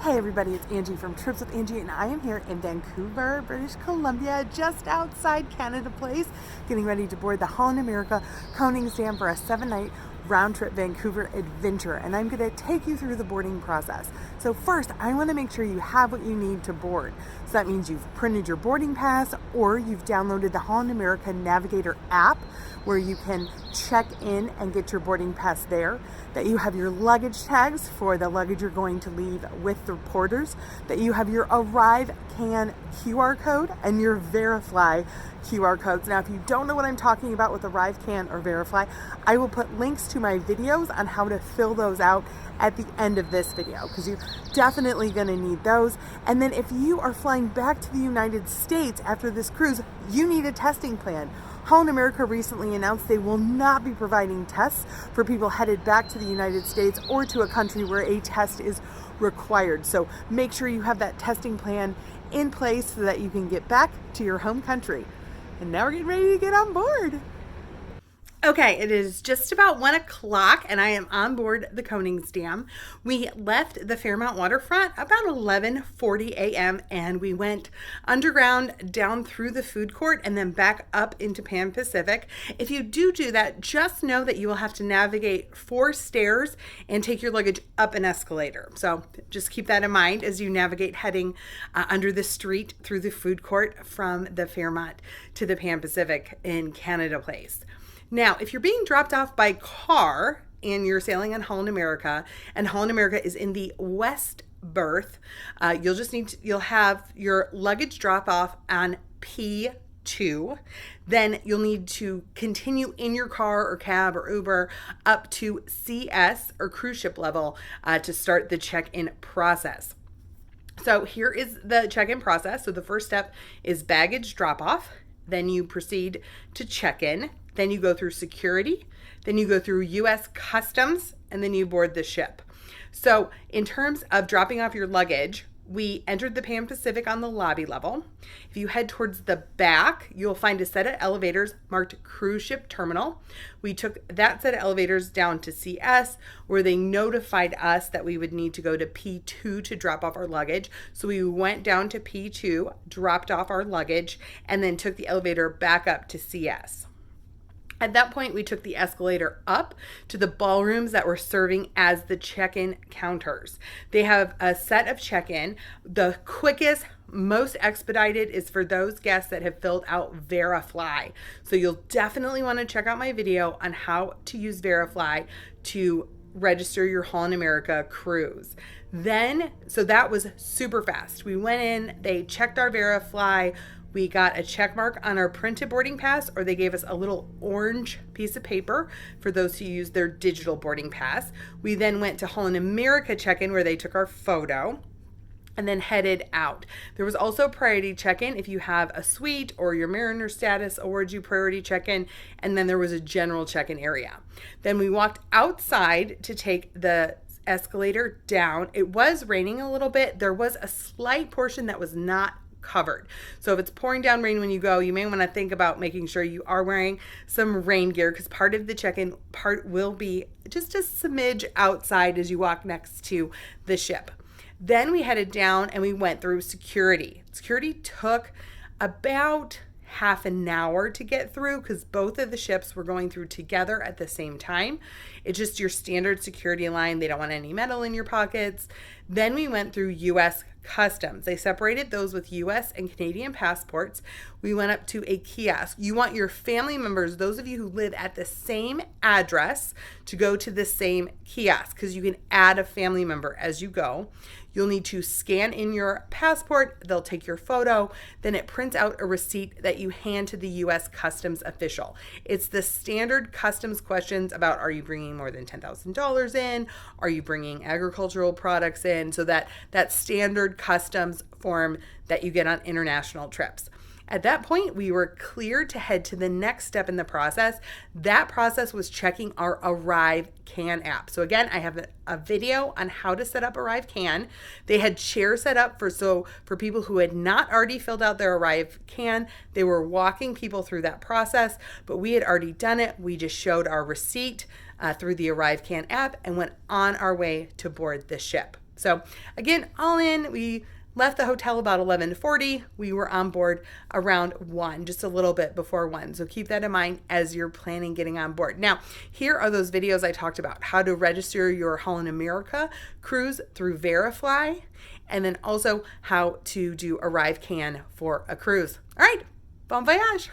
Hey everybody, it's Angie from Trips with Angie, and I am here in Vancouver, British Columbia, just outside Canada Place, getting ready to board the Holland America Koningsdam for a 7-night round-trip Vancouver adventure, and I'm going to take you through the boarding process. So first, I want to make sure you have what you need to board. So that means you've printed your boarding pass, or you've downloaded the Holland America Navigator app, where you can check in and get your boarding pass there, that you have your luggage tags for the luggage you're going to leave with the porters, that you have your Arrive Can QR code and your Verify QR codes. Now, if you don't know what I'm talking about with Arrive Can or Verify, I will put links to my videos on how to fill those out at the end of this video, because you're definitely going to need those. And then if you are flying back to the United States after this cruise, you need a testing plan. Holland America recently announced they will not be providing tests for people headed back to the United States or to a country where a test is required. So make sure you have that testing plan in place so that you can get back to your home country. And now we're getting ready to get on board. Okay, it is just about 1 o'clock and I am on board the Koningsdam. We left the Fairmont waterfront about 11:40 a.m. and we went underground down through the food court and then back up into Pan Pacific. If you do that, just know that you will have to navigate 4 stairs and take your luggage up an escalator. So just keep that in mind as you navigate heading under the street through the food court from the Fairmont to the Pan Pacific in Canada Place. Now, if you're being dropped off by car and you're sailing on Holland America, and Holland America is in the west berth, you'll have your luggage drop off on P2. Then you'll need to continue in your car or cab or Uber up to CS or cruise ship level to start the check-in process. So here is the check-in process. So the first step is baggage drop off. Then you proceed to check-in. Then you go through security, then you go through U.S. Customs, and then you board the ship. So in terms of dropping off your luggage, we entered the Pan Pacific on the lobby level. If you head towards the back, you'll find a set of elevators marked Cruise Ship Terminal. We took that set of elevators down to CS, where they notified us that we would need to go to P2 to drop off our luggage. So we went down to P2, dropped off our luggage, and then took the elevator back up to CS. At that point, we took the escalator up to the ballrooms that were serving as the check-in counters. They have a set of check-in. The quickest, most expedited is for those guests that have filled out Verify. So you'll definitely want to check out my video on how to use Verify to register your Holland America cruise. So that was super fast. We went in, they checked our Verify. We got a check mark on our printed boarding pass, or they gave us a little orange piece of paper for those who use their digital boarding pass. We then went to Holland America check-in, where they took our photo and then headed out. There was also priority check-in if you have a suite or your Mariner status awards you priority check-in, and then there was a general check-in area. Then we walked outside to take the escalator down. It was raining a little bit. There was a slight portion that was not covered. So if it's pouring down rain when you go, you may want to think about making sure you are wearing some rain gear, because part of the check-in part will be just a smidge outside as you walk next to the ship. Then we headed down and we went through security. Security took about half an hour to get through because both of the ships were going through together at the same time. It's just your standard security line. They don't want any metal in your pockets. Then we went through U.S. Customs. They separated those with U.S. and Canadian passports. We went up to a kiosk. You want your family members, those of you who live at the same address, to go to the same kiosk, because you can add a family member as you go. You'll need to scan in your passport. They'll take your photo. Then it prints out a receipt that you hand to the U.S. Customs official. It's the standard customs questions about, are you bringing more than $10,000 in? Are you bringing agricultural products in? So that standard customs form that you get on international trips. At that point, we were cleared to head to the next step in the process. That process was checking our Arrive Can app. So again, I have a video on how to set up Arrive Can. They had chairs set up for people who had not already filled out their Arrive Can. They were walking people through that process, but we had already done it. We just showed our receipt through the Arrive Can app and went on our way to board the ship. So again, all in, we left the hotel about 11:40. We were on board around 1, just a little bit before 1. So keep that in mind as you're planning getting on board. Now, here are those videos I talked about, how to register your Holland America cruise through Verifly, and then also how to do Arrive Can for a cruise. All right, bon voyage.